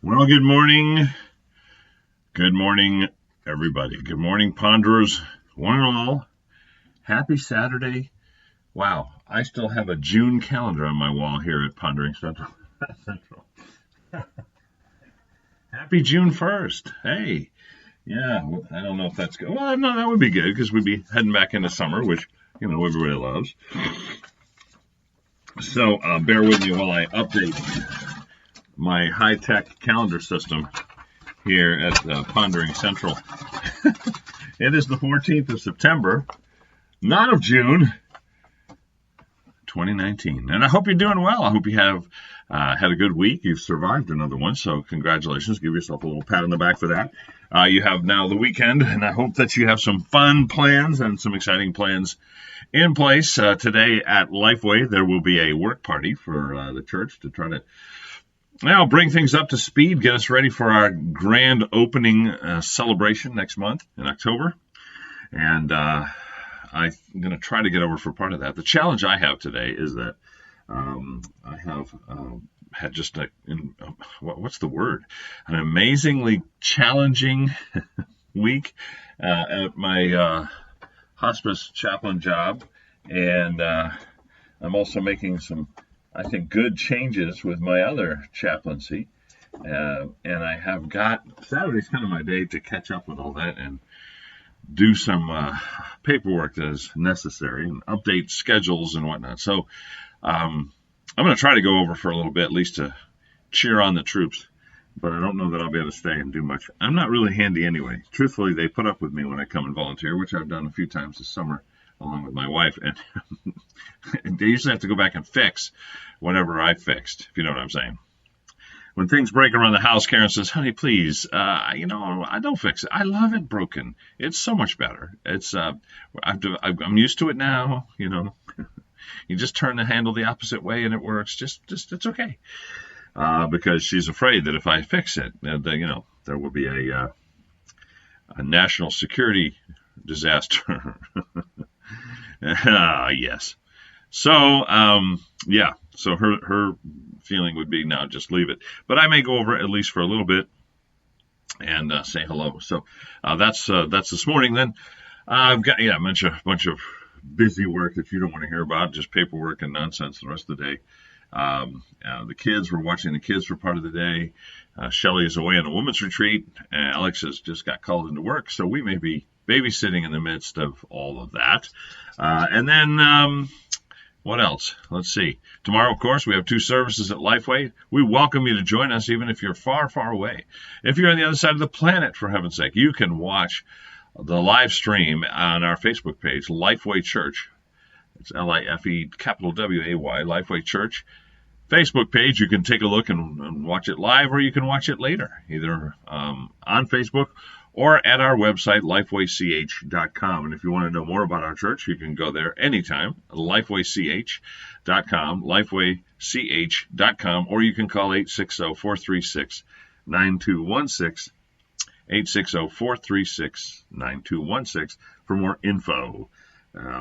Well, good morning. Good morning, everybody. Good morning, Ponderers, one and all. Happy Saturday. Wow, I still have a June calendar on my wall here at Pondering Central. Happy June 1st. Hey, yeah, I don't know if that's good. Well, no, that would be good because we'd be heading back into summer, which, everybody loves. So bear with me while I update my high-tech calendar system here at Pondering Central. It is the 14th of September, not of June, 2019. And I hope you're doing well. I hope you have had a good week. You've survived another one, so congratulations. Give yourself a little pat on the back for that. You have now the weekend, and I hope that you have some fun plans and some exciting plans in place. Today at Lifeway, there will be a work party for the church to try to bring things up to speed, get us ready for our grand opening celebration next month in October. And I'm going to try to get over for part of that. The challenge I have today is that I have had just what's the word? An amazingly challenging week at my hospice chaplain job. And I'm also making some, I think, good changes with my other chaplaincy. And I have got, Saturday's kind of my day to catch up with all that and do some paperwork that is necessary and update schedules and whatnot. So I'm going to try to go over for a little bit, at least to cheer on the troops. But I don't know that I'll be able to stay and do much. I'm not really handy anyway. Truthfully, they put up with me when I come and volunteer, which I've done a few times this summer along with my wife. And they usually have to go back and fix whatever I fixed, if you know what I'm saying. When things break around the house, Karen says, honey, please, I don't fix it. I love it broken. It's so much better. It's I'm used to it now, You just turn the handle the opposite way and it works. Just it's okay. Because she's afraid that if I fix it, there will be a national security disaster. Yes. So, So her feeling would be, no, just leave it. But I may go over it at least for a little bit and say hello. So that's this morning. Then I've got a bunch of busy work that you don't want to hear about, just paperwork and nonsense the rest of the day. The kids, we're watching the kids for part of the day. Shelly is away on a women's retreat. Alex has just got called into work, so we may be babysitting in the midst of all of that. And then what else? Let's see. Tomorrow, of course, we have 2 services at Lifeway. We welcome you to join us, even if you're far, far away. If you're on the other side of the planet, for heaven's sake, you can watch the live stream on our Facebook page, Lifeway Church. It's L-I-F-E, capital W-A-Y, Lifeway Church. Facebook page, you can take a look and watch it live, or you can watch it later, either on Facebook or at our website, lifewaych.com. And if you want to know more about our church, you can go there anytime, lifewaych.com, lifewaych.com, or you can call 860-436-9216, 860-436-9216 for more info,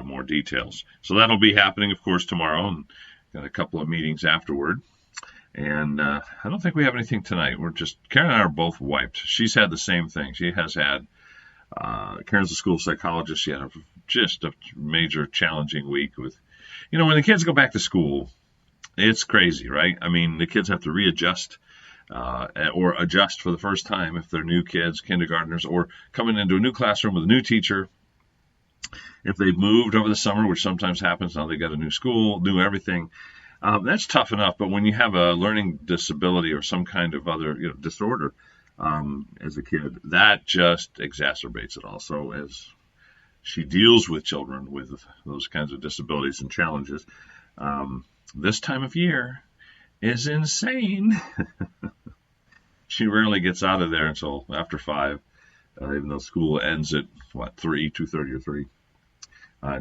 more details. So that'll be happening, of course, tomorrow, and got a couple of meetings afterward. And I don't think we have anything tonight. Karen and I are both wiped. She's had the same thing. She has had, Karen's a school psychologist. She had just a major challenging week with, when the kids go back to school, it's crazy, right? I mean, the kids have to readjust or adjust for the first time if they're new kids, kindergartners, or coming into a new classroom with a new teacher. If they've moved over the summer, which sometimes happens, now they got a new school, new everything. That's tough enough, but when you have a learning disability or some kind of other disorder as a kid, that just exacerbates it all. So as she deals with children with those kinds of disabilities and challenges, this time of year is insane. She rarely gets out of there until after 5, even though school ends at 2:30 or 3,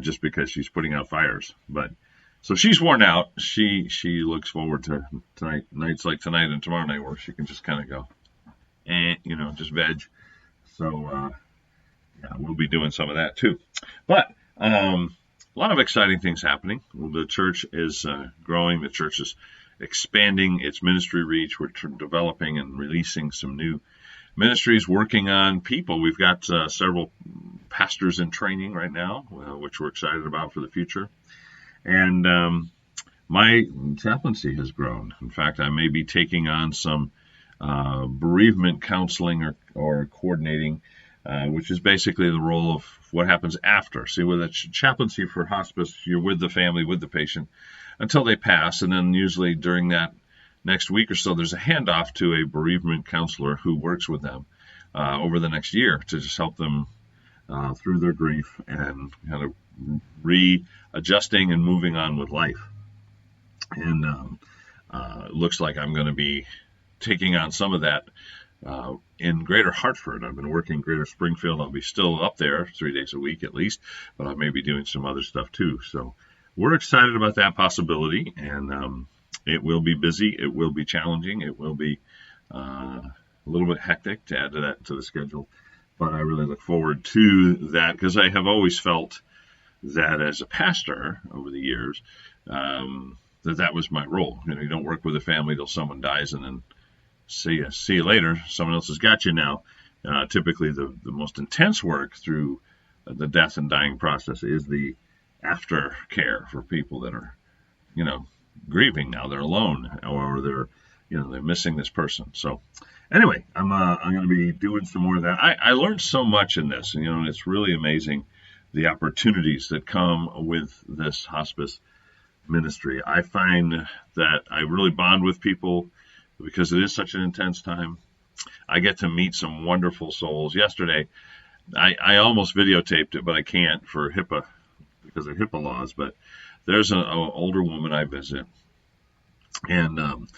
just because she's putting out fires. But so she's worn out. She looks forward to nights like tonight and tomorrow night where she can just kind of go, just veg. So, we'll be doing some of that too. But a lot of exciting things happening. The church is growing. The church is expanding its ministry reach. We're developing and releasing some new ministries, working on people. We've got several pastors in training right now, which we're excited about for the future. And my chaplaincy has grown. In fact, I may be taking on some bereavement counseling or coordinating, which is basically the role of what happens after. See, with a chaplaincy for hospice, you're with the family, with the patient, until they pass, and then usually during that next week or so, there's a handoff to a bereavement counselor who works with them over the next year to just help them through their grief and kind of readjusting and moving on with life. And it looks like I'm going to be taking on some of that in Greater Hartford. I've been working Greater Springfield. I'll be still up there 3 days a week at least, but I may be doing some other stuff too. So we're excited about that possibility, and it will be busy. It will be challenging. It will be a little bit hectic to add to that to the schedule, but I really look forward to that because I have always felt that as a pastor over the years, that was my role. You don't work with a family till someone dies and then see you later. Someone else has got you now. Typically, the most intense work through the death and dying process is the aftercare for people that are, grieving now. They're alone or they're missing this person. So anyway, I'm going to be doing some more of that. I learned so much in this, and it's really amazing the opportunities that come with this hospice ministry. I find that I really bond with people because it is such an intense time. I get to meet some wonderful souls. Yesterday, I almost videotaped it, but I can't for HIPAA, because of HIPAA laws. But there's an older woman I visit, and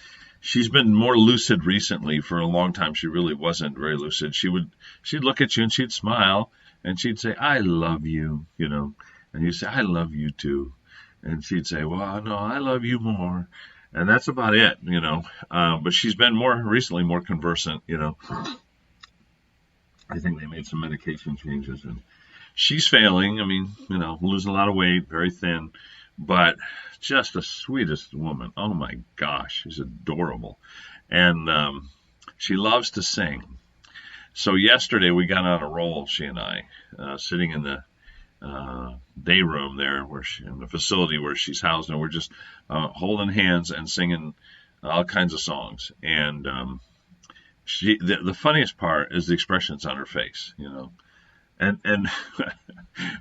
she's been more lucid recently. For a long time, she really wasn't very lucid. She'd look at you and she'd smile and she'd say, "I love you," and you say, "I love you too," and she'd say, "Well, no, I love you more." And that's about it, but she's been recently more conversant, I think they made some medication changes, and she's failing. Losing a lot of weight, very thin, but just the sweetest woman. Oh my gosh, she's adorable. And she loves to sing. So yesterday we got on a roll, she and I, sitting in the day room there, in the facility where she's housed, and we're just holding hands and singing all kinds of songs. And the funniest part is the expressions on her face, And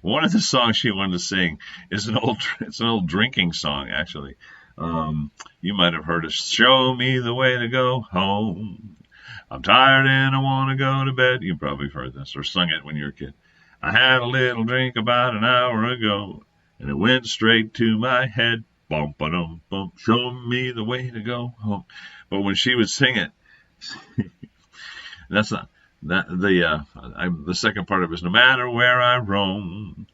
one of the songs she wanted to sing is an old drinking song, actually. You might have heard it. "Show me the way to go home. I'm tired and I want to go to bed." You probably heard this or sung it when you were a kid. "I had a little drink about an hour ago, and it went straight to my head. Bum, ba-dum, bum. Show me the way to go home." But when she would sing it, that's not that the second part of it is, "No matter where I roam,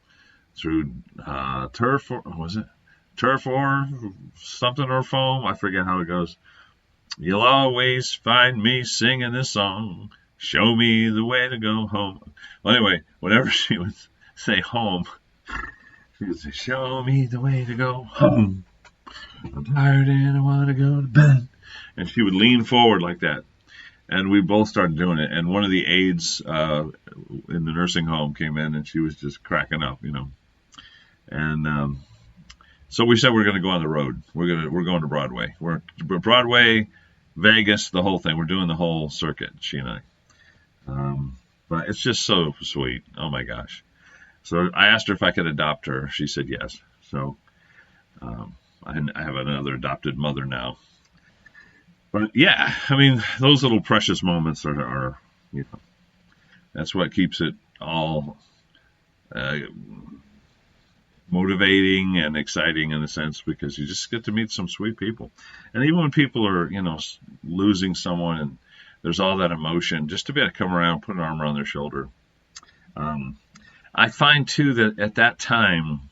through turf or something or foam," I forget how it goes, "you'll always find me singing this song. Show me the way to go home." Well, anyway, whenever she would say home, she would say, "Show me the way to go home. I'm tired and I want to go to bed." And she would lean forward like that. And we both started doing it. And one of the aides in the nursing home came in, and she was just cracking up, And so we said we're going to go on the road. We're going to Broadway. We're Broadway, Vegas, the whole thing. We're doing the whole circuit, she and I. But it's just so sweet. Oh my gosh. So I asked her if I could adopt her. She said yes. So I have another adopted mother now. But yeah, those little precious moments are that's what keeps it all motivating and exciting in a sense, because you just get to meet some sweet people. And even when people are, losing someone and there's all that emotion, just to be able to come around, put an arm around their shoulder. I find too that at that time,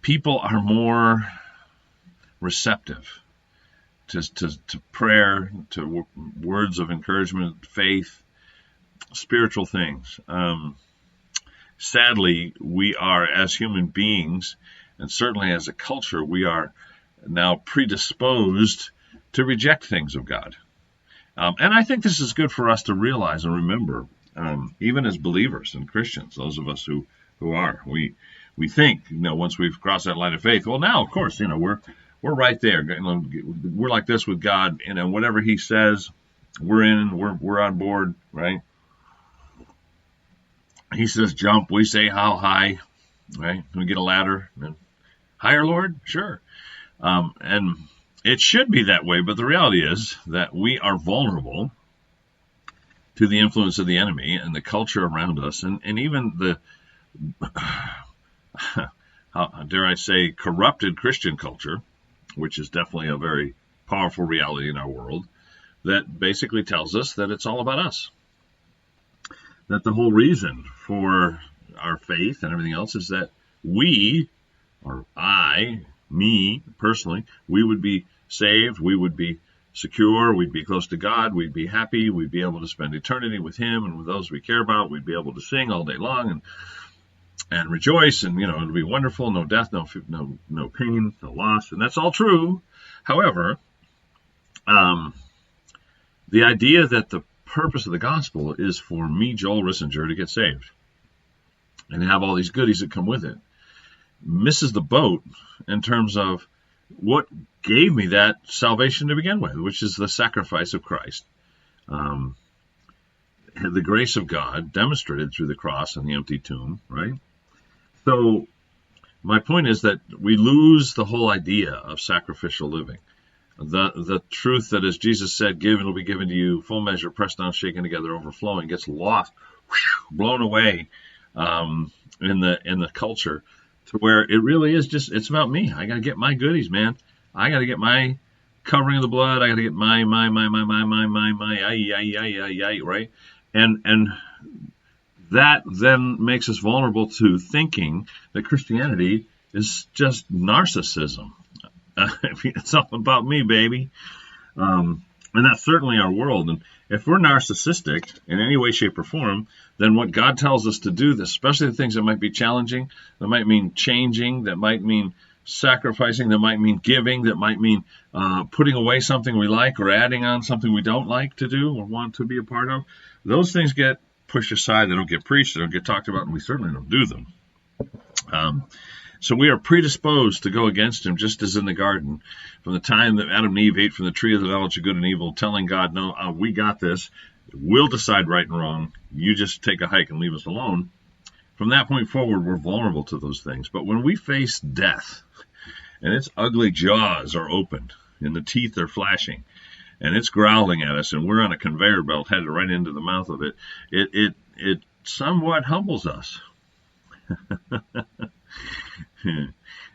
people are more receptive to prayer, to words of encouragement, faith, spiritual things. Sadly, we are, as human beings, and certainly as a culture, we are now predisposed to reject things of God. And I think this is good for us to realize and remember, even as believers and Christians, those of us who are. We think, once we've crossed that line of faith, well, now, of course, we're right there. We're like this with God, whatever He says, we're in, we're on board, right? He says jump, we say how high, right? We get a ladder, and higher, Lord? Sure. And it should be that way, but the reality is that we are vulnerable to the influence of the enemy and the culture around us, and even the, how dare I say, corrupted Christian culture, which is definitely a very powerful reality in our world, that basically tells us that it's all about us. That the whole reason for our faith and everything else is that we, or me personally, we would be saved, we would be secure, we'd be close to God, we'd be happy, we'd be able to spend eternity with Him and with those we care about, we'd be able to sing all day long and rejoice, and it'll be wonderful, no death, no pain, no loss, and that's all true. However, the idea that the purpose of the gospel is for me, Joel Rissinger, to get saved and have all these goodies that come with it misses the boat in terms of what gave me that salvation to begin with, which is the sacrifice of Christ, the grace of God demonstrated through the cross and the empty tomb, right? So my point is that we lose the whole idea of sacrificial living. The truth that, as Jesus said, give and it will be given to you, full measure, pressed down, shaken together, overflowing, gets lost, blown away in the culture, to where it really is just, it's about me. I got to get my goodies, man. I got to get my covering of the blood. I got to get my, right? And that then makes us vulnerable to thinking that Christianity is just narcissism. It's all about me, baby. And that's certainly our world. And if we're narcissistic in any way, shape, or form, then what God tells us to do, especially the things that might be challenging, that might mean changing, that might mean sacrificing, that might mean giving, that might mean putting away something we like or adding on something we don't like to do or want to be a part of, those things get pushed aside. They don't get preached. They don't get talked about, and we certainly don't do them. So we are predisposed to go against Him, just as in the garden. From the time that Adam and Eve ate from the tree of the knowledge of good and evil, telling God, no, we got this. We'll decide right and wrong. You just take a hike and leave us alone. From that point forward, we're vulnerable to those things. But when we face death, and its ugly jaws are opened, and the teeth are flashing, and it's growling at us, and we're on a conveyor belt headed right into the mouth of it, it somewhat humbles us.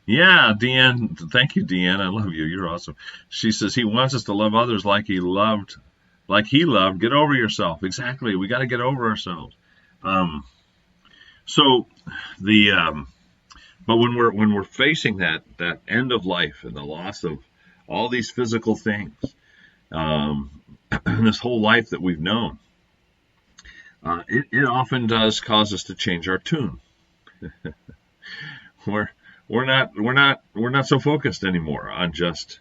Yeah, Deanne. Thank you, Deanne. I love you. You're awesome. She says He wants us to love others like He loved. Get over yourself. Exactly. We got to get over ourselves. But when we're facing that end of life and the loss of all these physical things, this whole life that we've known, it often does cause us to change our tune. We're not so focused anymore on just,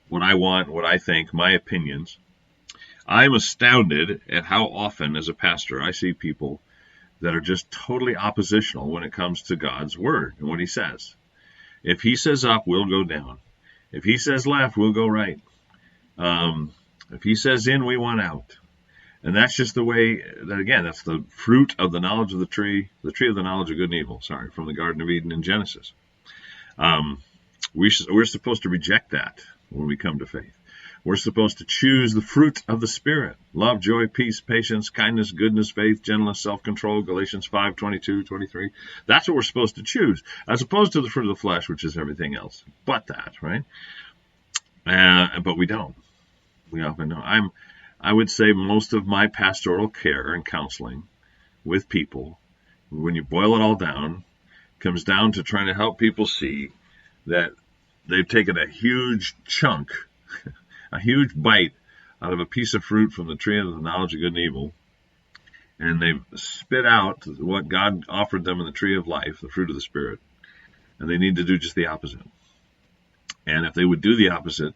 what I want, what I think, my opinions. I'm astounded at how often, as a pastor, I see people that are just totally oppositional when it comes to God's word and what He says. If He says up, we'll go down. If He says left, we'll go right. If He says in, we want out. And that's just the way that, again, that's the fruit of the knowledge of the tree of the knowledge of good and evil, from the Garden of Eden in Genesis. We're supposed to reject that when we come to faith. We're supposed to choose the fruit of the Spirit: love, joy, peace, patience, kindness, goodness, faith, gentleness, self-control, Galatians 5:22-23. That's what we're supposed to choose, as opposed to the fruit of the flesh, which is everything else but that, right? But we don't. We often don't. I would say most of my pastoral care and counseling with people, when you boil it all down, comes down to trying to help people see that they've taken a huge chunk, a huge bite out of a piece of fruit from the tree of the knowledge of good and evil, and they've spit out what God offered them in the tree of life, the fruit of the Spirit, and they need to do just the opposite. And if they would do the opposite,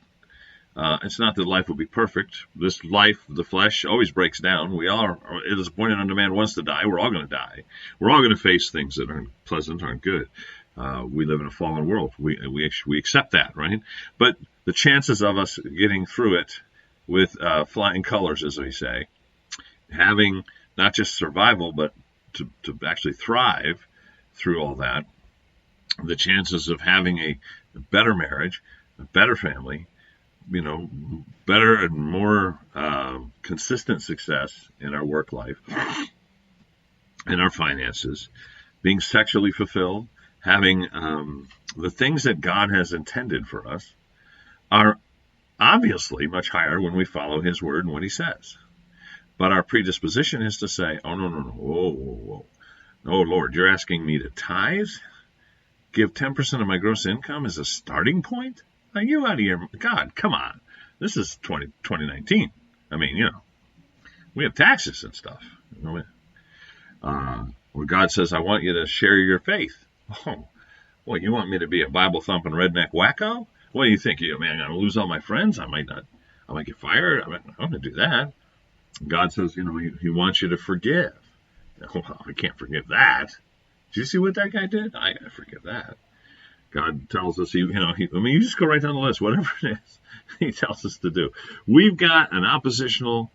it's not that life will be perfect. This life, the flesh, always breaks down. It is appointed unto man once to die. We're all going to die. We're all going to face things that aren't pleasant, aren't good. We live in a fallen world. We accept that, right? But the chances of us getting through it with flying colors, as we say, having not just survival, but to actually thrive through all that, the chances of having a better marriage, a better family, better and more consistent success in our work life, in our finances, being sexually fulfilled, having the things that God has intended for us are obviously much higher when we follow his word and what he says. But our predisposition is to say, oh, no, whoa. Oh, Lord, you're asking me to tithe? Give 10% of my gross income as a starting point? Are you out of your... God, come on. This is 2019. I mean, we have taxes and stuff. Where God says, I want you to share your faith. Oh, well, you want me to be a Bible-thumping redneck wacko? What do you think? Man, I'm going to lose all my friends? I might get fired. I'm not going to do that. God says, he wants you to forgive. Well, I can't forgive that. Did you see what that guy did? I got to forgive that. God tells us, you just go right down the list, whatever it is he tells us to do. We've got an oppositional,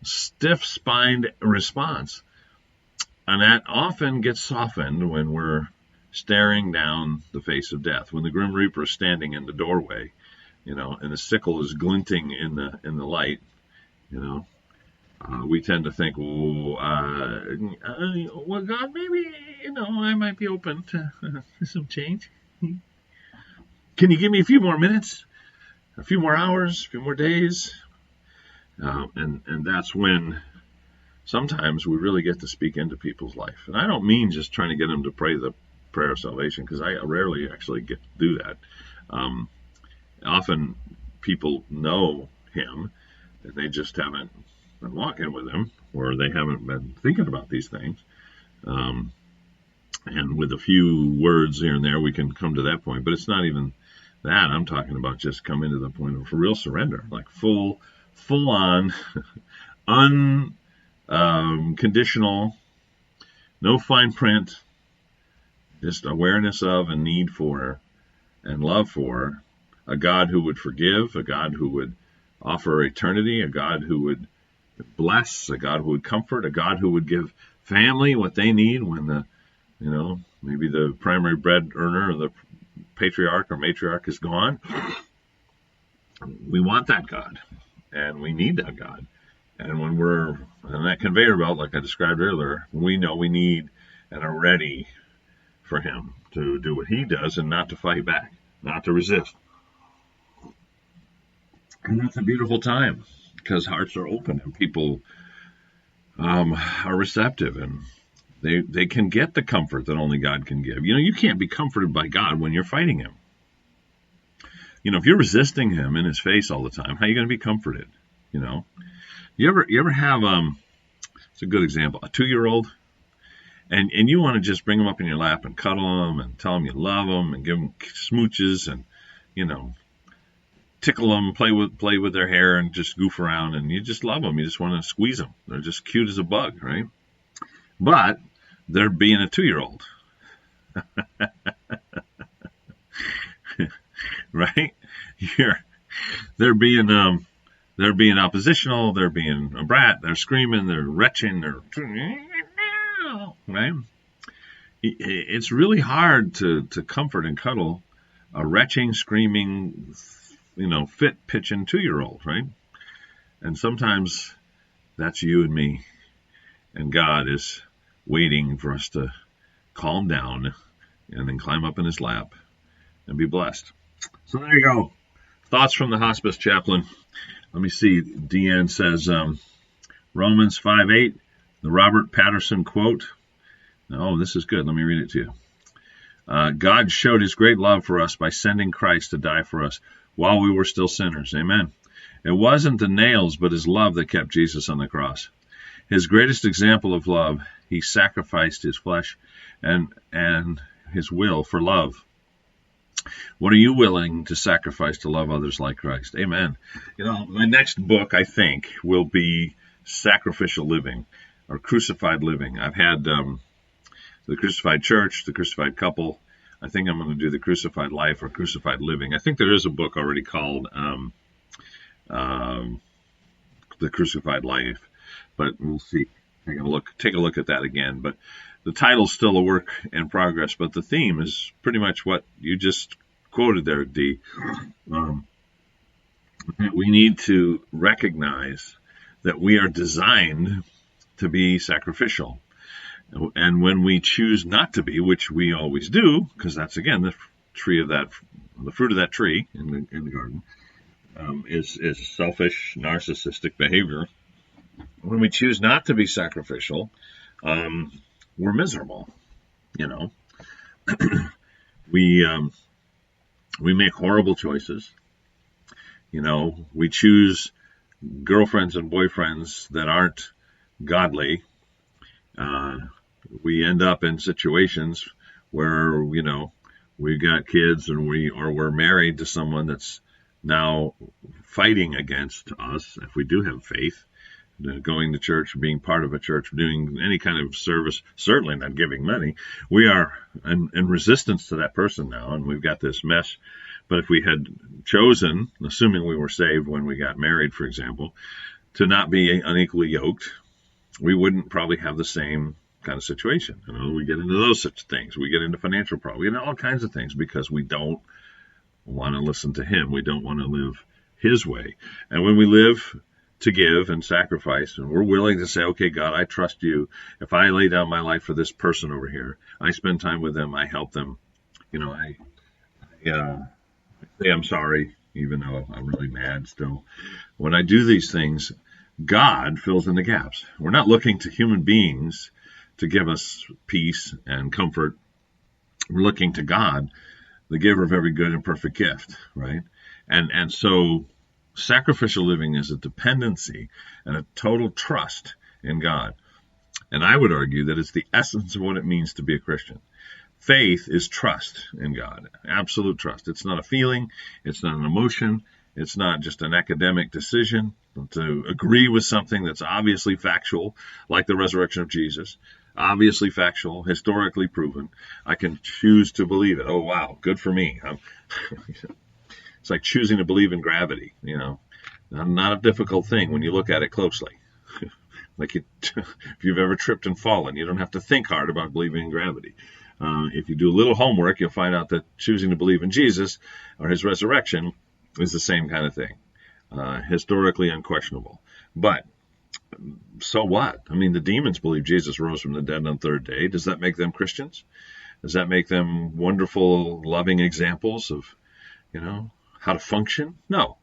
stiff-spined response. And that often gets softened when we're staring down the face of death. When the Grim Reaper is standing in the doorway, and the sickle is glinting in the light, we tend to think, well, God, maybe, I might be open to some change. Can you give me a few more minutes, a few more hours, a few more days? And that's when sometimes we really get to speak into people's life. And I don't mean just trying to get them to pray the prayer of salvation, because I rarely actually get to do that. Often people know him, and they just haven't been walking with him, or they haven't been thinking about these things. And with a few words here and there, we can come to that point. But it's not even that. I'm talking about just coming to the point of real surrender, like full on, unconditional, no fine print, just awareness of and need for and love for a God who would forgive, a God who would offer eternity, a God who would bless, a God who would comfort, a God who would give family what they need when maybe the primary bread earner or the patriarch or matriarch is gone. We want that God, and we need that God. And when we're on that conveyor belt, like I described earlier, we know we need and are ready for him to do what he does and not to fight back, not to resist. And that's a beautiful time, because hearts are open and people are receptive, and they can get the comfort that only God can give. You can't be comforted by God when you're fighting him. If you're resisting him in his face all the time, how are you going to be comforted? You ever have it's a good example, a 2-year-old, and you want to just bring them up in your lap and cuddle them and tell them you love them and give them smooches and tickle them, play with their hair and just goof around, and you just love them. You just want to squeeze them. They're just cute as a bug, right? But they're being a 2-year-old, right? They're being oppositional. They're being a brat. They're screaming. They're retching. Right? It's really hard to comfort and cuddle a retching, screaming, fit pitching 2-year-old, right? And sometimes that's you and me, and God is waiting for us to calm down and then climb up in his lap and be blessed. So there you go. Thoughts from the hospice chaplain. Let me see. Deanne says, Romans 5:8, the Robert Patterson quote. Oh, this is good. Let me read it to you. God showed his great love for us by sending Christ to die for us while we were still sinners. Amen. It wasn't the nails, but his love that kept Jesus on the cross. His greatest example of love, he sacrificed his flesh and his will for love. What are you willing to sacrifice to love others like Christ? Amen. My next book, I think, will be Sacrificial Living or Crucified Living. I've had the Crucified Church, the Crucified Couple. I think I'm going to do the Crucified Life or Crucified Living. I think there is a book already called The Crucified Life, but we'll see. Take a look at that again. But the title's still a work in progress, but the theme is pretty much what you just quoted there, Dee. We need to recognize that we are designed to be sacrificial. And when we choose not to be, which we always do, because that's, again, the fruit of that tree in the garden, is selfish, narcissistic behavior. When we choose not to be sacrificial, we're miserable. We make horrible choices. We choose girlfriends and boyfriends that aren't godly. We end up in situations where we've got kids and we're married to someone that's now fighting against us if we do have faith. Going to church, being part of a church, doing any kind of service, certainly not giving money. We are in resistance to that person now, and we've got this mess. But if we had chosen, assuming we were saved when we got married, for example, to not be unequally yoked, we wouldn't probably have the same kind of situation. We get into those such things. We get into financial problems. We get into all kinds of things because we don't want to listen to him. We don't want to live his way. And when we live to give and sacrifice, and we're willing to say, okay, God, I trust you. If I lay down my life for this person over here, I spend time with them, I help them, I say I'm sorry, even though I'm really mad still. When I do these things, God fills in the gaps. We're not looking to human beings to give us peace and comfort. We're looking to God, the giver of every good and perfect gift, right? And so sacrificial living is a dependency and a total trust in God. And I would argue that it's the essence of what it means to be a Christian. Faith is trust in God, absolute trust. It's not a feeling. It's not an emotion. It's not just an academic decision to agree with something that's obviously factual, like the resurrection of Jesus. Obviously factual, historically proven. I can choose to believe it. Oh, wow, good for me. It's like choosing to believe in gravity, Not a difficult thing when you look at it closely. If you've ever tripped and fallen, you don't have to think hard about believing in gravity. If you do a little homework, you'll find out that choosing to believe in Jesus or his resurrection is the same kind of thing. Historically unquestionable. But so what? The demons believe Jesus rose from the dead on the third day. Does that make them Christians? Does that make them wonderful, loving examples of, how to function? No.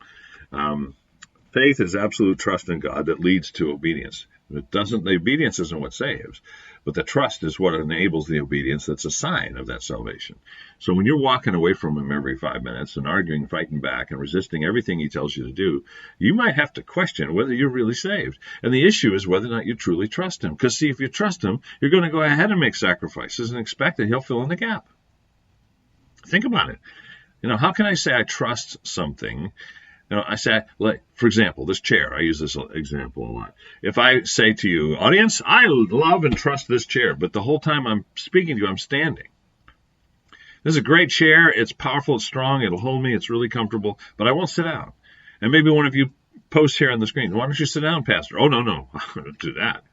Faith is absolute trust in God that leads to obedience. The obedience isn't what saves, but the trust is what enables the obedience that's a sign of that salvation. So when you're walking away from him every 5 minutes and arguing, fighting back, and resisting everything he tells you to do, you might have to question whether you're really saved. And the issue is whether or not you truly trust him. Because, see, if you trust him, you're going to go ahead and make sacrifices and expect that he'll fill in the gap. Think about it. How can I say I trust something? I say, for example, this chair. I use this example a lot. If I say to you, audience, I love and trust this chair, but the whole time I'm speaking to you, I'm standing. This is a great chair. It's powerful. It's strong. It'll hold me. It's really comfortable, but I won't sit down. And maybe one of you posts here on the screen, why don't you sit down, Pastor? Oh, no, I don't do that.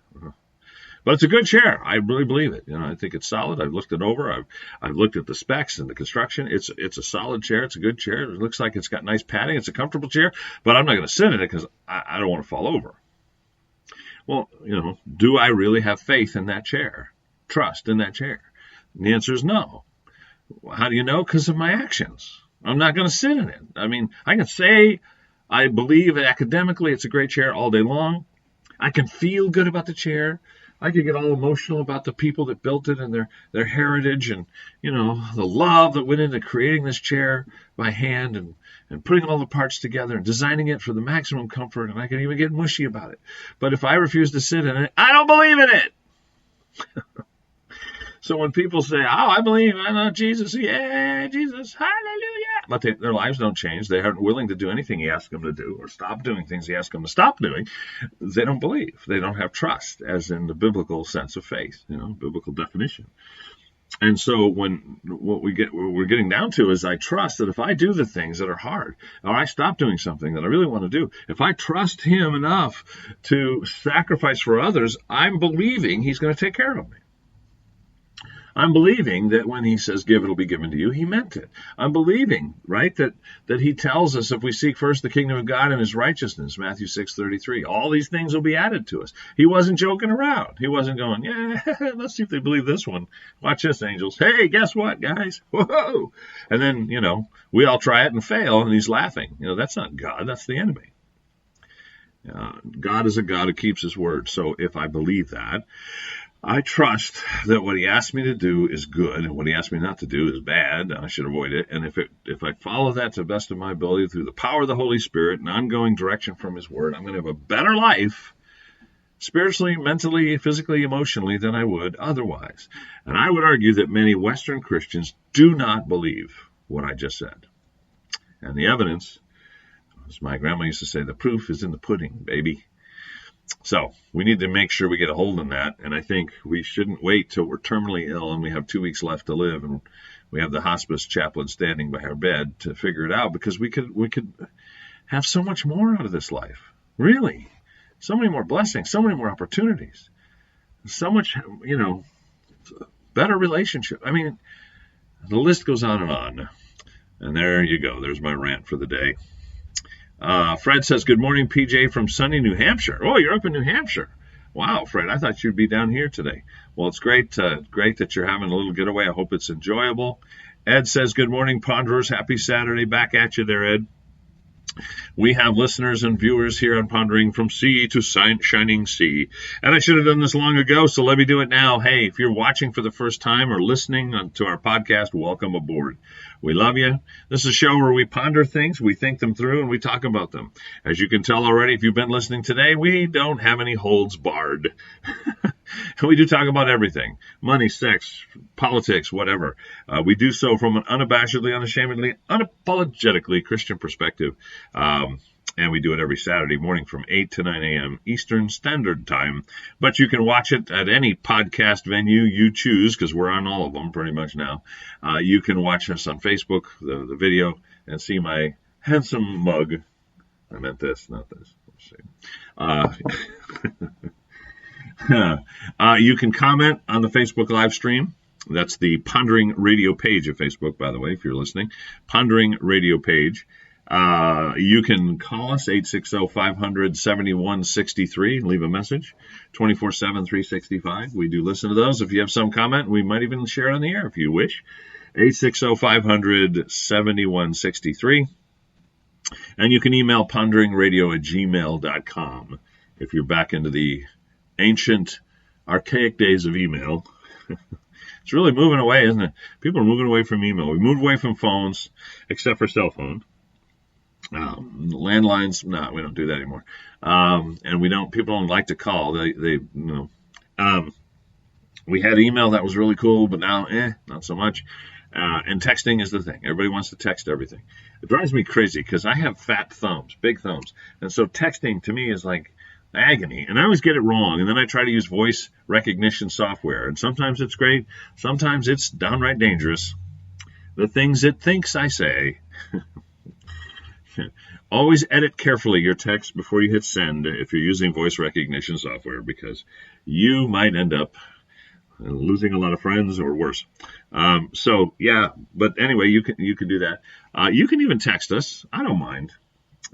But it's a good chair. I really believe it. I think it's solid. I've looked it over. I've looked at the specs and the construction. It's a solid chair. It's a good chair. It looks like it's got nice padding. It's a comfortable chair, but I'm not going to sit in it because I don't want to fall over. Well, do I really have faith in that chair? Trust in that chair? And the answer is no. How do you know? Because of my actions. I'm not going to sit in it. I can say I believe academically it's a great chair all day long. I can feel good about the chair. I could get all emotional about the people that built it and their heritage and, the love that went into creating this chair by hand and putting all the parts together and designing it for the maximum comfort. And I can even get mushy about it. But if I refuse to sit in it, I don't believe in it. So when people say, I believe, I know Jesus, yeah, Jesus, hallelujah, but their lives don't change, they aren't willing to do anything he asks them to do, or stop doing things he asks them to stop doing, they don't believe. They don't have trust, as in the biblical sense of faith, biblical definition. And so what we're getting down to is I trust that if I do the things that are hard, or I stop doing something that I really want to do, if I trust him enough to sacrifice for others, I'm believing he's going to take care of me. I'm believing that when he says give, it'll be given to you, he meant it. I'm believing, right, that he tells us if we seek first the kingdom of God and his righteousness, Matthew 6:33, all these things will be added to us. He wasn't joking around. He wasn't going, yeah, let's see if they believe this one. Watch this, angels. Hey, guess what, guys? Whoa! And then, we all try it and fail, and he's laughing. That's not God. That's the enemy. God is a God who keeps his word. So if I believe that, I trust that what he asked me to do is good, and what he asked me not to do is bad, and I should avoid it. And if I follow that to the best of my ability through the power of the Holy Spirit and ongoing direction from his word, I'm going to have a better life, spiritually, mentally, physically, emotionally, than I would otherwise. And I would argue that many Western Christians do not believe what I just said. And the evidence, as my grandma used to say, the proof is in the pudding, baby. So we need to make sure we get a hold on that, and I think we shouldn't wait till we're terminally ill and we have 2 weeks left to live and we have the hospice chaplain standing by our bed to figure it out, because we could have so much more out of this life. Really, so many more blessings, so many more opportunities, so much, better relationship. I mean, the list goes on and on. And there you go. There's my rant for the day. Fred says, good morning, PJ from sunny New Hampshire. Oh, you're up in New Hampshire. Wow, Fred, I thought you'd be down here today. Well, it's great that you're having a little getaway. I hope it's enjoyable. Ed says, good morning, Ponderers. Happy Saturday. Back at you there, Ed. We have listeners and viewers here on Pondering from Sea to Shining Sea. And I should have done this long ago, so let me do it now. Hey, if you're watching for the first time or listening to our podcast, welcome aboard. We love you. This is a show where we ponder things, we think them through, and we talk about them. As you can tell already, if you've been listening today, we don't have any holds barred. We do talk about everything. Money, sex, politics, whatever. We do so from an unabashedly, unashamedly, unapologetically Christian perspective. And we do it every Saturday morning from 8 to 9 a.m. Eastern Standard Time. But you can watch it at any podcast venue you choose, because we're on all of them pretty much now. You can watch us on Facebook, the video, and see my handsome mug. I meant this, not this. Let's see. You can comment on the Facebook live stream. That's the Pondering Radio page of Facebook, by the way, if you're listening. Pondering Radio page. You can call us, 860-500-7163, and leave a message, 24/7, 365. We do listen to those. If you have some comment, we might even share it on the air if you wish. 860-500-7163. And you can email ponderingradio@gmail.com if you're back into the ancient, archaic days of email. It's really moving away, isn't it? People are moving away from email. We moved away from phones, except for cell phone. Landlines, no, we don't do that anymore. And people don't like to call. We had email that was really cool, but now, not so much. And texting is the thing. Everybody wants to text everything. It drives me crazy because I have fat thumbs, big thumbs. And so texting to me is like agony. And I always get it wrong. And then I try to use voice recognition software. And sometimes it's great. Sometimes it's downright dangerous. The things it thinks I say. Always edit carefully your text before you hit send if you're using voice recognition software, because you might end up losing a lot of friends or worse. But anyway, you can do that. You can even text us. I don't mind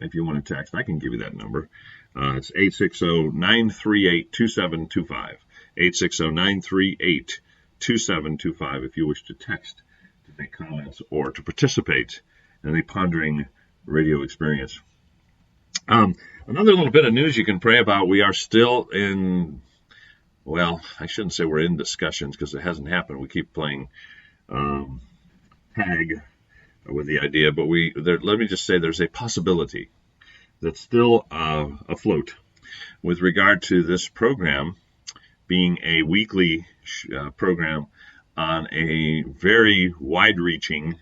if you want to text. I can give you that number. It's 860-938-2725. 860-938-2725 if you wish to text, to make comments, or to participate in the Pondering Radio experience. Another little bit of news you can pray about. We are still in, well, I shouldn't say we're in discussions because it hasn't happened. We keep playing tag with the idea, but let me just say there's a possibility that's still afloat with regard to this program being a weekly program on a very wide-reaching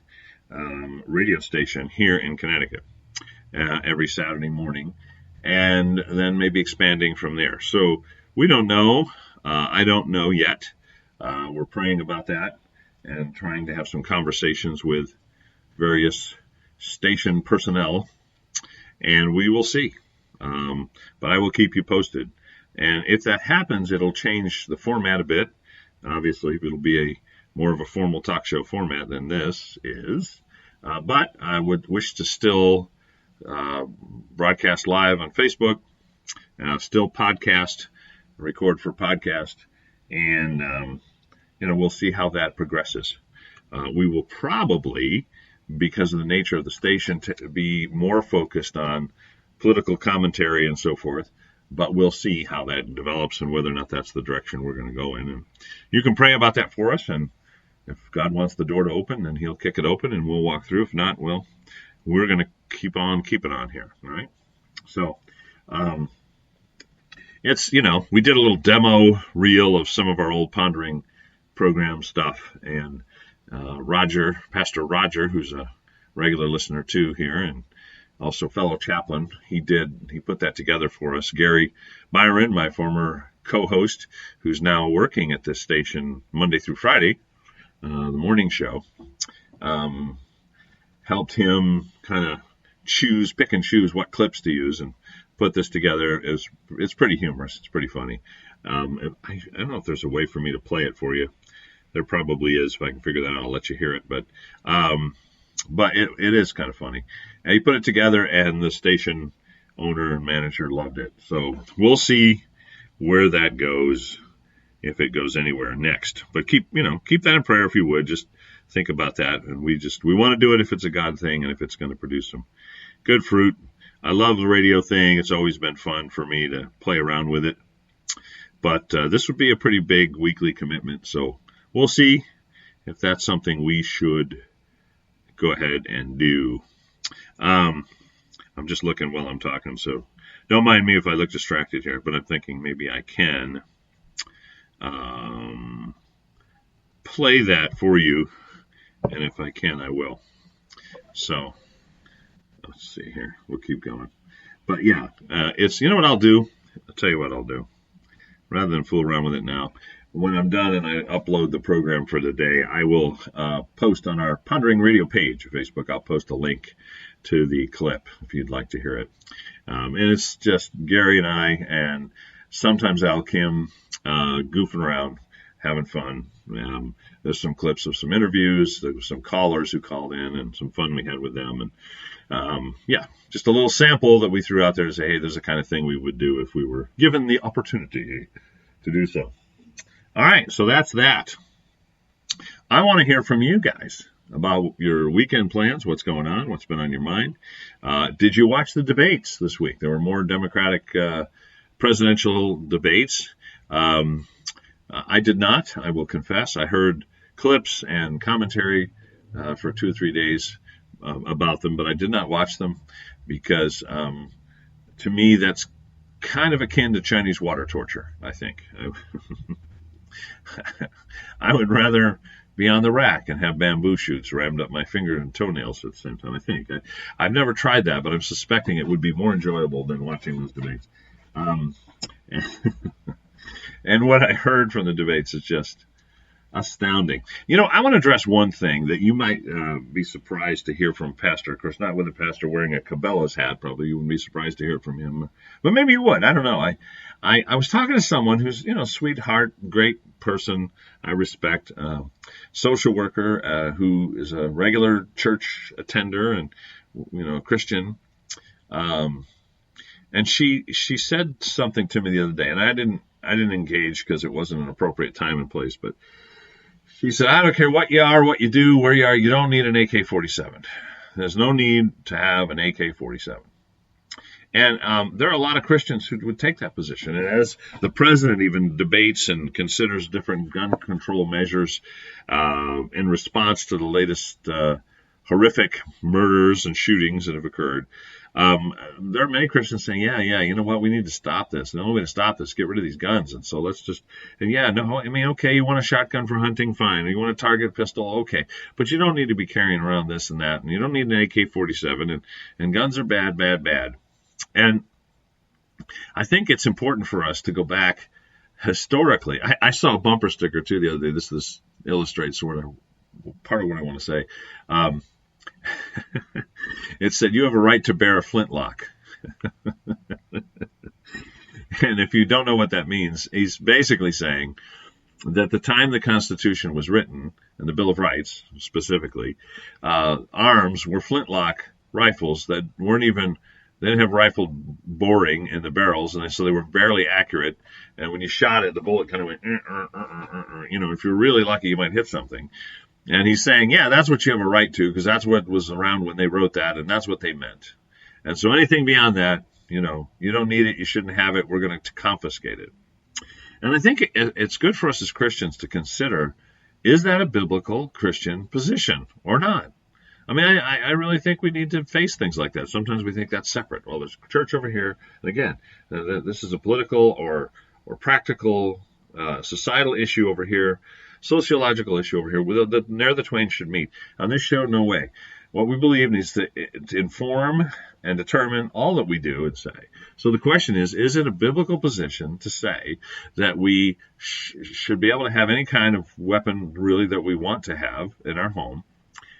radio station here in Connecticut every Saturday morning, and then maybe expanding from there. So we don't know. I don't know yet. We're praying about that and trying to have some conversations with various station personnel, and we will see. But I will keep you posted. And if that happens, it'll change the format a bit. Obviously, it'll be more of a formal talk show format than this is. But I would wish to still broadcast live on Facebook, still podcast, record for podcast, and we'll see how that progresses. We will probably, because of the nature of the station, to be more focused on political commentary and so forth, but we'll see how that develops and whether or not that's the direction we're going to go in. And you can pray about that for us, and if God wants the door to open, then he'll kick it open and we'll walk through. If not, well, we're going to keep on keeping on here, all right? So it's, we did a little demo reel of some of our old Pondering program stuff, and Pastor Roger, who's a regular listener too here, and also fellow chaplain, he put that together for us. Gary Byron, my former co-host, who's now working at this station Monday through Friday, the morning show, helped him kind of pick and choose what clips to use and put this together. It's pretty humorous. It's pretty funny. I don't know if there's a way for me to play it for you. There probably is. If I can figure that out, I'll let you hear it. But it is kind of funny. And he put it together, and the station owner and manager loved it. So we'll see where that goes, if it goes anywhere next. But keep that in prayer if you would. Just think about that. And we want to do it if it's a God thing and if it's going to produce some good fruit. I love the radio thing. It's always been fun for me to play around with it. But this would be a pretty big weekly commitment. So we'll see if that's something we should go ahead and do. I'm just looking while I'm talking, so don't mind me if I look distracted here, but I'm thinking maybe I can play that for you, and if I can, I will. So let's see here. We'll keep going. But yeah, it's, what I'll do? I'll tell you what I'll do. Rather than fool around with it now, when I'm done and I upload the program for the day, I will post on our Pondering Radio page of Facebook. I'll post a link to the clip if you'd like to hear it. And it's just Gary and I, and sometimes Al Kim goofing around, having fun. There's some clips of some interviews. There were some callers who called in and some fun we had with them. And just a little sample that we threw out there to say, hey, there's the kind of thing we would do if we were given the opportunity to do so. All right, so that's that. I want to hear from you guys about your weekend plans, what's going on, what's been on your mind. Did you watch the debates this week? There were more Democratic presidential debates. I did not, I will confess. I heard clips and commentary for 2 or 3 days about them, but I did not watch them because to me that's kind of akin to Chinese water torture, I think. I would rather be on the rack and have bamboo shoots rammed up my finger and toenails at the same time, I think. I've never tried that, but I'm suspecting it would be more enjoyable than watching those debates. And what I heard from the debates is just astounding. I want to address one thing that you might be surprised to hear from a pastor. Of course, not with a pastor wearing a Cabela's hat, probably. You wouldn't be surprised to hear from him. But maybe you would. I don't know. I was talking to someone who's, sweetheart, great person I respect, social worker who is a regular church attender and, a Christian. And she said something to me the other day, and I didn't engage because it wasn't an appropriate time and place, but she said, I don't care what you are, what you do, where you are, you don't need an AK-47. There's no need to have an AK-47. And there are a lot of Christians who would take that position. And as the president even debates and considers different gun control measures in response to the latest horrific murders and shootings that have occurred, There are many Christians saying, yeah, you know what, we need to stop this. The only way to stop this is get rid of these guns. And so let's just, and yeah, no, I mean, okay, you want a shotgun for hunting, fine. You want a target pistol, okay. But you don't need to be carrying around this and that. And you don't need an AK-47. And guns are bad, bad, bad. And I think it's important for us to go back historically. I saw a bumper sticker, too, the other day. This illustrates sort of part of what I want to say. It said, you have a right to bear a flintlock. And if you don't know what that means, he's basically saying that the time the Constitution was written, and the Bill of Rights specifically, arms were flintlock rifles that weren't even, they didn't have rifle boring in the barrels, and so they were barely accurate. And when you shot it, the bullet kind of went, you know, if you're really lucky, you might hit something. And he's saying, yeah, that's what you have a right to, because that's what was around when they wrote that, and that's what they meant. And so anything beyond that, you know, you don't need it, you shouldn't have it, we're going to confiscate it. And I think it's good for us as Christians to consider, is that a biblical Christian position or not? I mean, I really think we need to face things like that. Sometimes we think that's separate. Well, there's church over here, and again, this is a political or practical societal issue over here, sociological issue over here. There the twain should meet. On this show, no way. What we believe needs to inform and determine all that we do and say. So the question is it a biblical position to say that we should be able to have any kind of weapon really that we want to have in our home?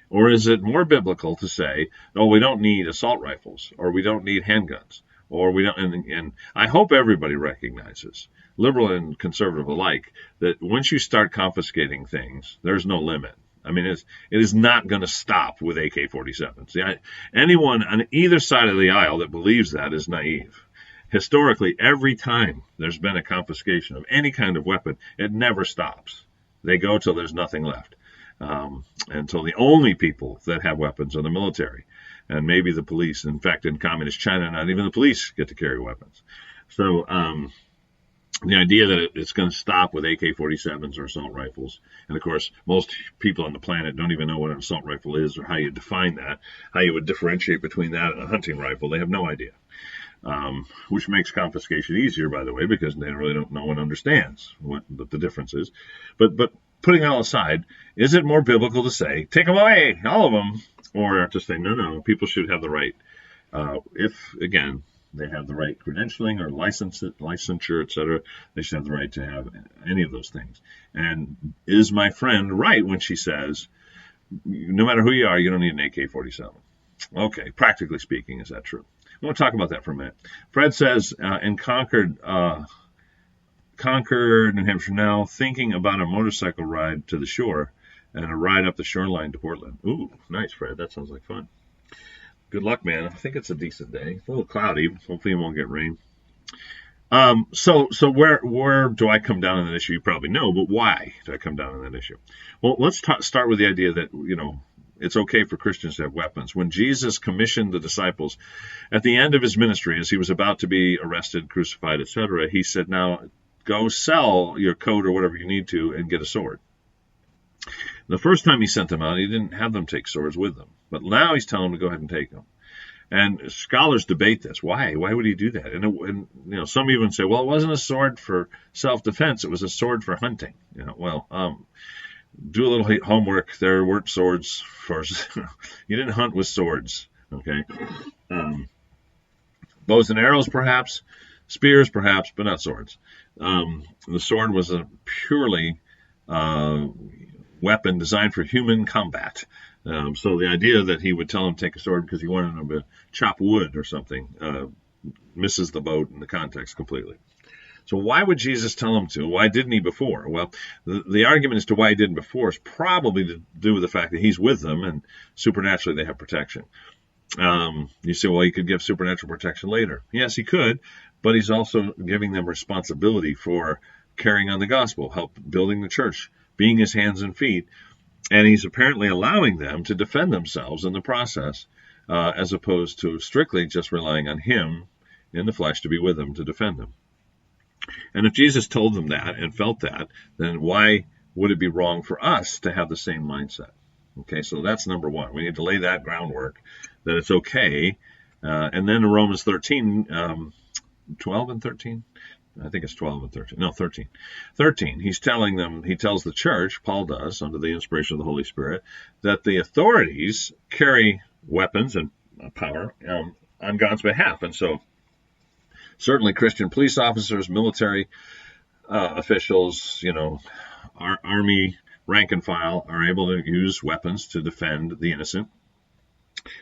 Or is it more biblical to say, oh, we don't need assault rifles, or we don't need handguns, or we don't, and I hope everybody recognizes, liberal and conservative alike, that once you start confiscating things, there's no limit. I mean, it is not going to stop with AK-47s. Anyone on either side of the aisle that believes that is naive. Historically, every time there's been a confiscation of any kind of weapon, it never stops. They go till there's nothing left. Until the only people that have weapons are the military and maybe the police. In fact, in communist China, not even the police get to carry weapons. So the idea that it's going to stop with AK-47s or assault rifles, and of course, most people on the planet don't even know what an assault rifle is or how you define that, how you would differentiate between that and a hunting rifle. They have no idea, which makes confiscation easier, by the way, because they really don't, no one understands what the difference is. But putting it all aside, is it more biblical to say, take them away, all of them, or to say, no, people should have the right, if, again, they have the right credentialing or licensure, etc., they should have the right to have any of those things. And is my friend right when she says, no matter who you are, you don't need an AK-47? Okay, practically speaking, is that true? I want to talk about that for a minute. Fred says, in Concord, New Hampshire now, thinking about a motorcycle ride to the shore and a ride up the shoreline to Portland. Ooh, nice, Fred. That sounds like fun. Good luck, man. I think it's a decent day. It's a little cloudy. Hopefully it won't get rain. So where do I come down on that issue? You probably know, but why do I come down on that issue? Well, let's start with the idea that, you know, it's okay for Christians to have weapons. When Jesus commissioned the disciples at the end of his ministry, as he was about to be arrested, crucified, etc., he said, now go sell your coat or whatever you need to and get a sword. The first time he sent them out, he didn't have them take swords with them. But now he's telling them to go ahead and take them. And scholars debate this. Why? Why would he do that? And you know, some even say, well, it wasn't a sword for self-defense. It was a sword for hunting. You know, well, do a little homework. There weren't swords for, you didn't hunt with swords. Okay. Bows and arrows, perhaps. Spears, perhaps, but not swords. The sword was a purely weapon designed for human combat. So the idea that he would tell him to take a sword because he wanted him to chop wood or something misses the boat in the context completely. So why would Jesus tell him to? Why didn't he before? Well, the argument as to why he didn't before is probably to do with the fact that he's with them and supernaturally they have protection. You say, well, he could give supernatural protection later. Yes, he could, but he's also giving them responsibility for carrying on the gospel, help building the church, being his hands and feet. And he's apparently allowing them to defend themselves in the process, as opposed to strictly just relying on him in the flesh to be with them to defend them. And if Jesus told them that and felt that, then why would it be wrong for us to have the same mindset? Okay, so that's number one. We need to lay that groundwork that it's okay And then in Romans 13, 12 and 13, I think it's 12 and 13. No, 13. 13, he tells the church, Paul does, under the inspiration of the Holy Spirit, that the authorities carry weapons and power on God's behalf. And so certainly Christian police officers, military officials, our army rank and file are able to use weapons to defend the innocent,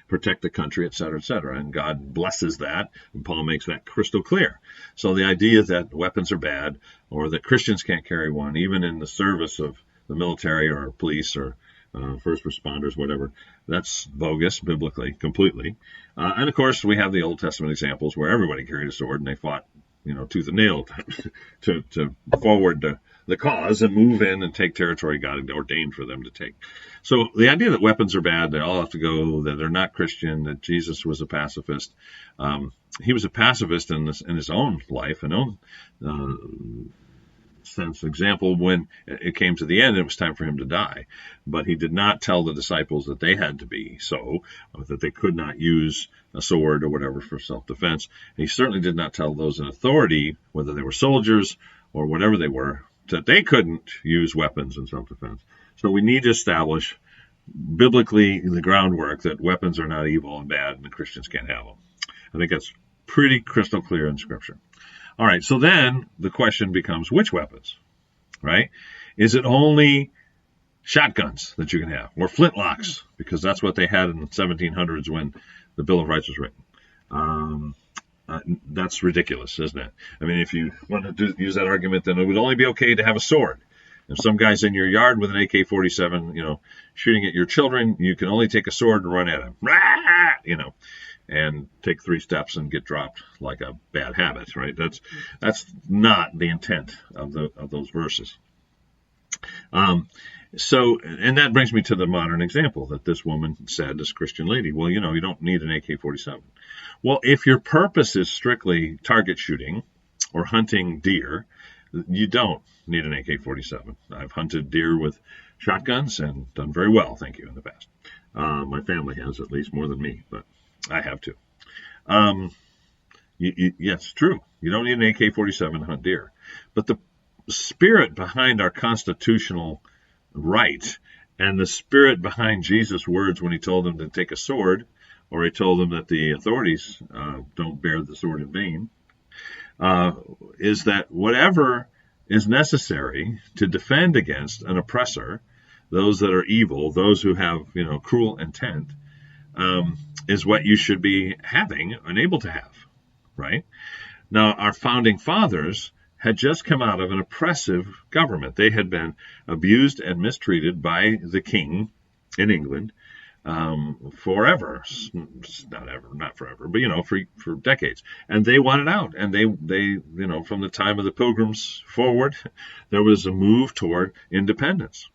protect the country, etc., etc. And God blesses that, and Paul makes that crystal clear. So the idea that weapons are bad or that Christians can't carry one, even in the service of the military or police or first responders, whatever, that's bogus biblically, completely. And of course, we have the Old Testament examples where everybody carried a sword and they fought, tooth and nail to forward the cause and move in and take territory God had ordained for them to take. So the idea that weapons are bad, they all have to go, that they're not Christian, that Jesus was a pacifist. He was a pacifist in his own life, and own sense. Example, when it came to the end, it was time for him to die. But he did not tell the disciples that they had to be so, that they could not use a sword or whatever for self-defense. He certainly did not tell those in authority, whether they were soldiers or whatever they were, that they couldn't use weapons in self-defense. So we need to establish biblically the groundwork that weapons are not evil and bad and the Christians can't have them. I think that's pretty crystal clear in Scripture. All right, so then the question becomes, which weapons, right? Is it only shotguns that you can have, or flintlocks, because that's what they had in the 1700s when the Bill of Rights was written? That's ridiculous, isn't it? I mean, if you want to use that argument, then it would only be okay to have a sword. If some guy's in your yard with an AK-47, shooting at your children, you can only take a sword and run at him, and take 3 steps and get dropped like a bad habit, right? That's not the intent of those verses. So, and that brings me to the modern example that this woman said, this Christian lady, well, you don't need an AK-47. Well, if your purpose is strictly target shooting or hunting deer, you don't need an AK-47. I've hunted deer with shotguns and done very well, thank you, in the past. My family has, at least more than me, but I have too. Yes, true. You don't need an AK-47 to hunt deer. But the spirit behind our constitutional right and the spirit behind Jesus' words when he told them to take a sword, or he told them that the authorities don't bear the sword in vain, is that whatever is necessary to defend against an oppressor, those that are evil, those who have cruel intent, is what you should be having and able to have, right? Now, our founding fathers had just come out of an oppressive government. They had been abused and mistreated by the king in England forever. Not forever, but for decades. And they wanted out. And they from the time of the Pilgrims forward, there was a move toward independence.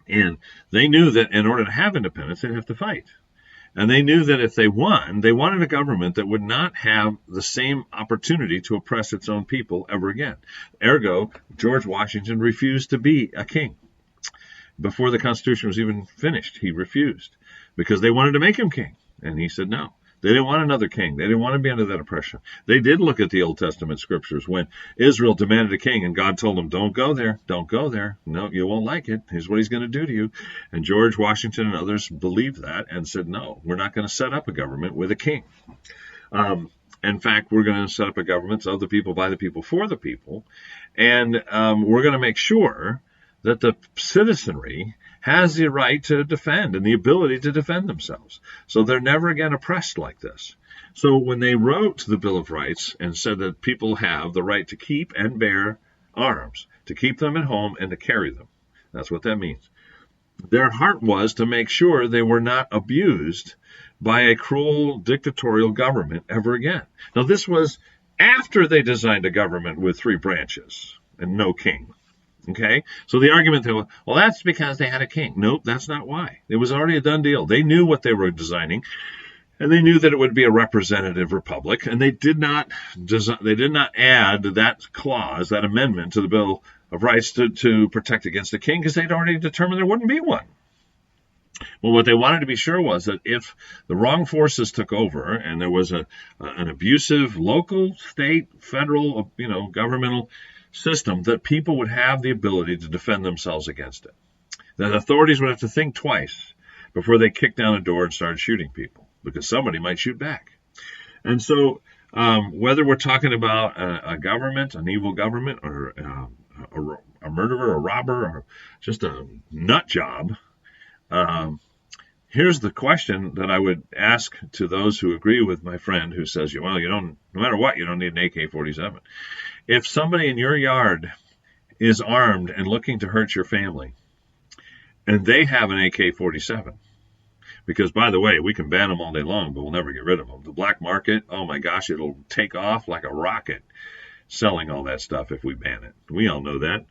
And they knew that in order to have independence, they'd have to fight. And they knew that if they won, they wanted a government that would not have the same opportunity to oppress its own people ever again. Ergo, George Washington refused to be a king. Before the Constitution was even finished, he refused because they wanted to make him king. And he said no. They didn't want another king. They didn't want to be under that oppression. They did look at the Old Testament scriptures when Israel demanded a king and God told them, don't go there. Don't go there. No, you won't like it. Here's what he's going to do to you. And George Washington and others believed that and said, no, we're not going to set up a government with a king. In fact, we're going to set up a government of the people, by the people, for the people. And we're going to make sure that the citizenry has the right to defend and the ability to defend themselves. So they're never again oppressed like this. So when they wrote the Bill of Rights and said that people have the right to keep and bear arms, to keep them at home and to carry them, that's what that means. Their heart was to make sure they were not abused by a cruel dictatorial government ever again. Now, this was after they designed a government with 3 branches and no king. Okay, so the argument that, well, that's because they had a king. Nope, that's not why. It was already a done deal. They knew what they were designing, and they knew that it would be a representative republic, and they did not add that clause, that amendment to the Bill of Rights to protect against the king, because they'd already determined there wouldn't be one. Well, what they wanted to be sure was that if the wrong forces took over and there was an abusive local, state, federal, governmental system, that people would have the ability to defend themselves against it. That authorities would have to think twice before they kicked down a door and started shooting people, because somebody might shoot back. And so whether we're talking about a government, an evil government, or a murderer, a robber, or just a nut job, here's the question that I would ask to those who agree with my friend who says, well, no matter what, you don't need an AK-47. If somebody in your yard is armed and looking to hurt your family, and they have an AK-47, because, by the way, we can ban them all day long, but we'll never get rid of them. The black market, oh my gosh, it'll take off like a rocket selling all that stuff if we ban it. We all know that.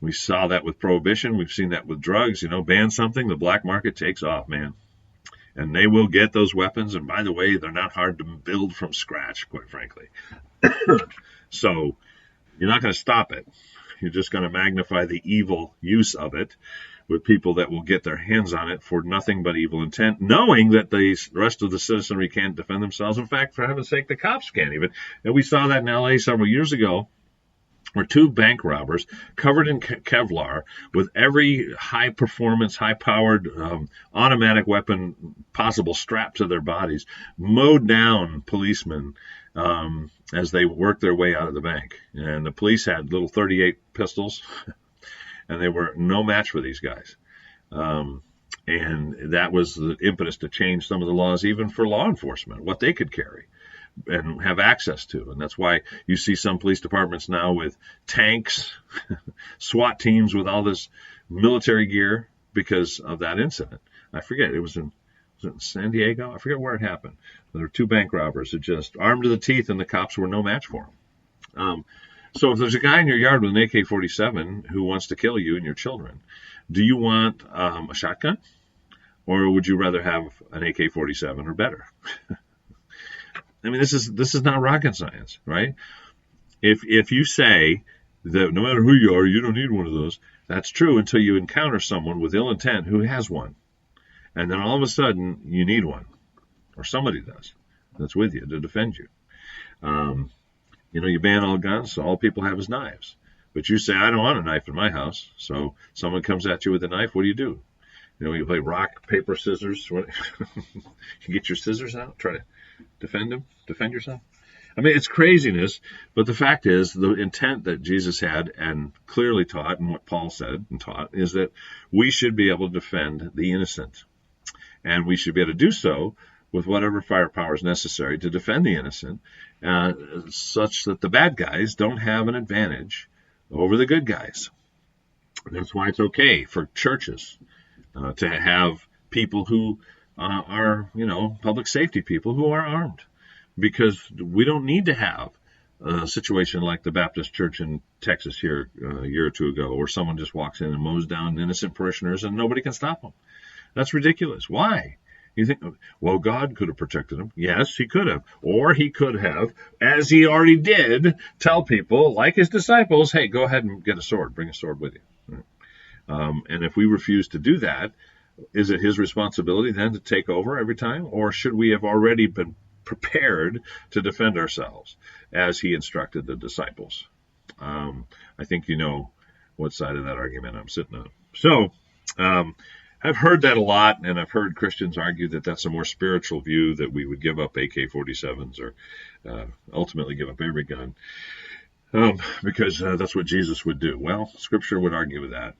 We saw that with prohibition. We've seen that with drugs. Ban something, the black market takes off, man. And they will get those weapons. And by the way, they're not hard to build from scratch, quite frankly. So you're not going to stop it. You're just going to magnify the evil use of it with people that will get their hands on it for nothing but evil intent, knowing that the rest of the citizenry can't defend themselves. In fact, for heaven's sake, the cops can't even. And we saw that in L.A. several years ago, where two bank robbers covered in Kevlar with every high-performance, high-powered automatic weapon possible strapped to their bodies mowed down policemen as they worked their way out of the bank. And the police had little .38 pistols, and they were no match for these guys. And that was the impetus to change some of the laws, even for law enforcement, what they could carry and have access to. And that's why you see some police departments now with tanks, SWAT teams with all this military gear because of that incident. I forget, was it in San Diego? I forget where it happened. There were two bank robbers that just armed to the teeth, and the cops were no match for them. So if there's a guy in your yard with an AK-47 who wants to kill you and your children, do you want a shotgun? Or would you rather have an AK-47 or better? I mean, this is not rocket science, right? If you say that no matter who you are, you don't need one of those, that's true until you encounter someone with ill intent who has one. And then all of a sudden, you need one. Or somebody does. That's with you to defend you. You ban all guns, so all people have is knives. But you say, I don't want a knife in my house. So someone comes at you with a knife, what do? You play rock, paper, scissors. You get your scissors out, try to defend yourself. I mean, it's craziness, but the fact is, the intent that Jesus had and clearly taught, and what Paul said and taught, is that we should be able to defend the innocent. And we should be able to do so with whatever firepower is necessary to defend the innocent, such that the bad guys don't have an advantage over the good guys. That's why it's okay for churches to have people who are, public safety people who are armed, because we don't need to have a situation like the Baptist church in Texas here a year or two ago, where someone just walks in and mows down innocent parishioners and nobody can stop them. That's ridiculous. Why? You think, well, God could have protected him. Yes, he could have. Or he could have, as he already did, tell people, like his disciples, hey, go ahead and get a sword. Bring a sword with you. And if we refuse to do that, is it his responsibility then to take over every time? Or should we have already been prepared to defend ourselves as he instructed the disciples? I think you know what side of that argument I'm sitting on. So I've heard that a lot, and I've heard Christians argue that that's a more spiritual view, that we would give up AK-47s or ultimately give up every gun because that's what Jesus would do. Well, Scripture would argue with that.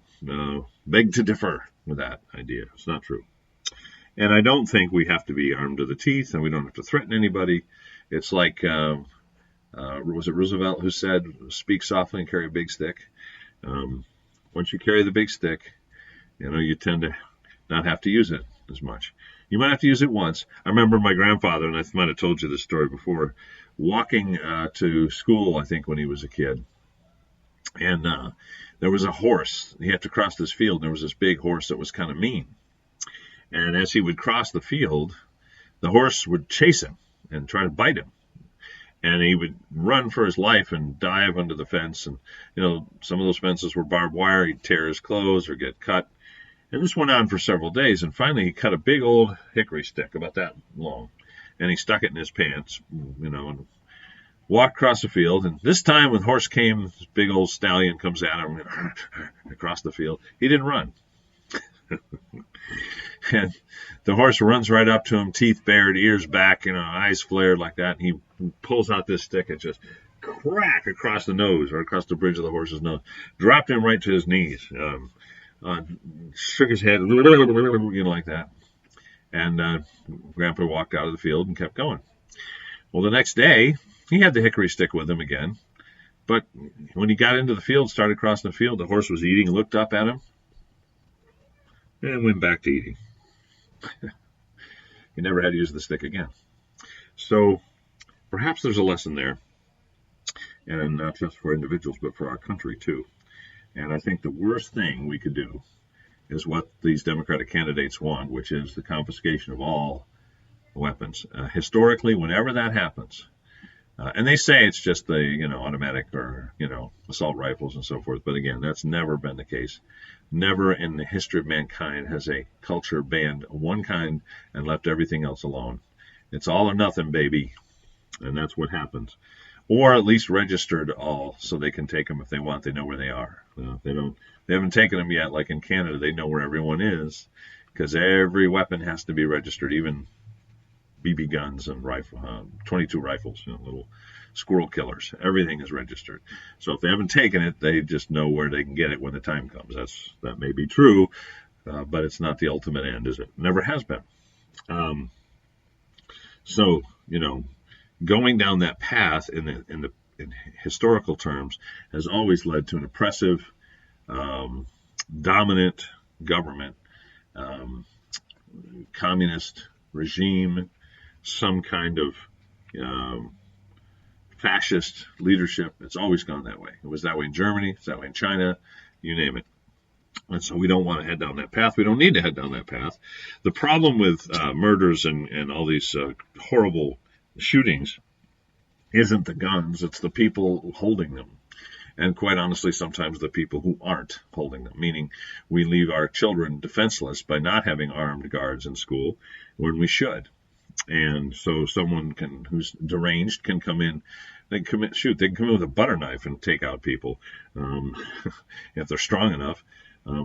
Beg to differ with that idea. It's not true. And I don't think we have to be armed to the teeth, and we don't have to threaten anybody. It's like, was it Roosevelt who said, speak softly and carry a big stick? Once you carry the big stick, you tend to not have to use it as much. You might have to use it once. I remember my grandfather, and I might have told you this story before, walking to school, I think, when he was a kid. And there was a horse. He had to cross this field, and there was this big horse that was kind of mean. And as he would cross the field, the horse would chase him and try to bite him. And he would run for his life and dive under the fence. And, some of those fences were barbed wire. He'd tear his clothes or get cut. And this went on for several days, and finally he cut a big old hickory stick about that long, and he stuck it in his pants, and walked across the field. And this time when the horse came, this big old stallion comes at him across the field. He didn't run. And the horse runs right up to him, teeth bared, ears back, eyes flared like that. And he pulls out this stick and just crack across the nose, or across the bridge of the horse's nose. Dropped him right to his knees. Shook his head, like that. And Grandpa walked out of the field and kept going. Well, the next day, he had the hickory stick with him again. But when he got into the field, started crossing the field, the horse was eating, looked up at him, and went back to eating. He never had to use the stick again. So perhaps there's a lesson there, and not just for individuals, but for our country too. And I think the worst thing we could do is what these Democratic candidates want, which is the confiscation of all weapons. Historically, whenever that happens, and they say it's just the automatic or assault rifles and so forth, but again, that's never been the case. Never in the history of mankind has a culture banned one kind and left everything else alone. It's all or nothing, baby, and that's what happens. Or at least registered all so they can take them if they want. They know where they are. They haven't taken them yet. Like in Canada, they know where everyone is because every weapon has to be registered, even BB guns and 22 rifles, little squirrel killers. Everything is registered. So if they haven't taken it, they just know where they can get it when the time comes. That may be true, but it's not the ultimate end, is it? Never has been. So going down that path in historical terms has always led to an oppressive, dominant government, communist regime, some kind of fascist leadership. It's always gone that way. It was that way in Germany. It's that way in China. You name it. And so we don't want to head down that path. We don't need to head down that path. The problem with murders and all these horrible shootings isn't the guns. It's the people holding them. And quite honestly, sometimes the people who aren't holding them, meaning we leave our children defenseless by not having armed guards in school when we should. And so someone who's deranged can come in. They can come in with a butter knife and take out people if they're strong enough.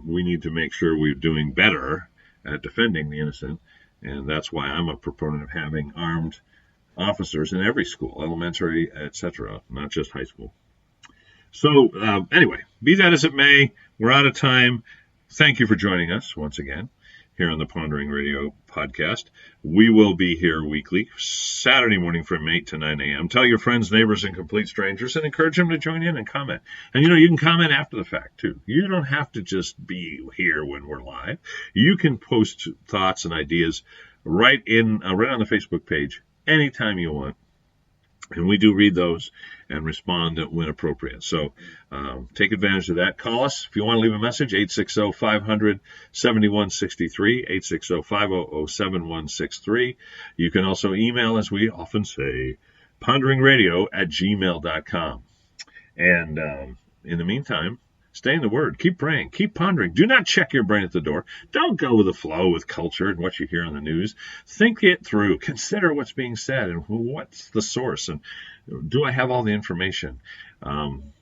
We need to make sure we're doing better at defending the innocent, and that's why I'm a proponent of having armed officers in every school, elementary, etc., not just high school. So anyway, be that as it may, we're out of time. Thank you for joining us once again here on the Pondering Radio podcast. We will be here weekly, Saturday morning from 8 to 9 a.m. Tell your friends, neighbors, and complete strangers, and encourage them to join in and comment. And you can comment after the fact too. You don't have to just be here when we're live. You can post thoughts and ideas right on the Facebook page anytime you want. And we do read those and respond when appropriate. So take advantage of that. Call us if you want to leave a message, 860-500-7163, 860-500-7163. You can also email, as we often say, ponderingradio@gmail.com. And in the meantime, stay in the Word. Keep praying. Keep pondering. Do not check your brain at the door. Don't go with the flow with culture and what you hear on the news. Think it through. Consider what's being said and what's the source. And do I have all the information?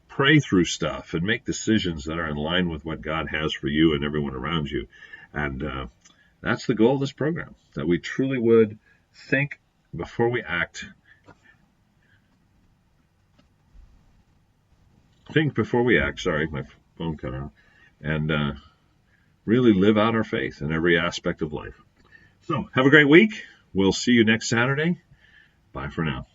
Pray through stuff and make decisions that are in line with what God has for you and everyone around you. And that's the goal of this program, that we truly would think before we act. Think before we act. Sorry, my phone cut out. And really live out our faith in every aspect of life. So have a great week. We'll see you next Saturday. Bye for now.